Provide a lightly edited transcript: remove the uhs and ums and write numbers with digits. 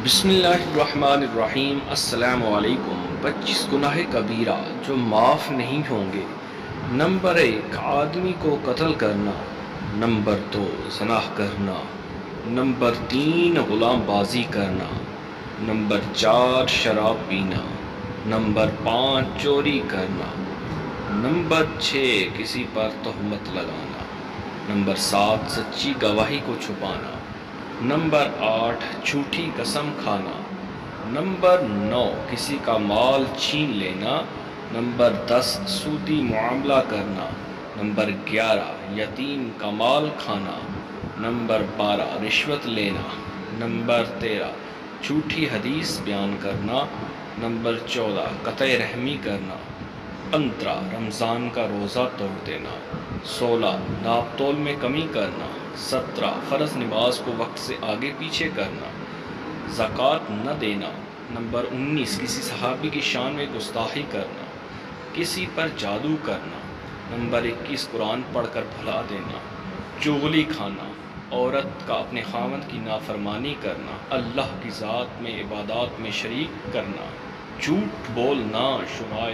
بسم اللہ الرحمن الرحیم۔ السلام علیکم۔ 25 گناہ کبیرہ جو معاف نہیں ہوں گے۔ نمبر 1 آدمی کو قتل کرنا، نمبر 2 زنا کرنا، نمبر 3 غلام بازی کرنا، نمبر 4 شراب پینا، نمبر 5 چوری کرنا، نمبر 6 کسی پر تہمت لگانا، نمبر 7 سچی گواہی کو چھپانا، نمبر 8 جھوٹی قسم کھانا، نمبر 9 کسی کا مال چھین لینا، نمبر 10 سودی معاملہ کرنا، نمبر 11 یتیم کا مال کھانا، نمبر 12 رشوت لینا، نمبر 13 جھوٹی حدیث بیان کرنا، نمبر 14 قطع رحمی کرنا، 15 رمضان کا روزہ توڑ دینا، 16 ناپ تول میں کمی کرنا، 17 فرض نماز کو وقت سے آگے پیچھے کرنا، زکوٰۃ نہ دینا، نمبر 19 کسی صحابی کی شان میں گستاخی کرنا، کسی پر جادو کرنا، نمبر 21 قرآن پڑھ کر بھلا دینا، چغلی کھانا، عورت کا اپنے خاوند کی نافرمانی کرنا، اللہ کی ذات میں عبادات میں شریک کرنا، جھوٹ بولنا، شمائل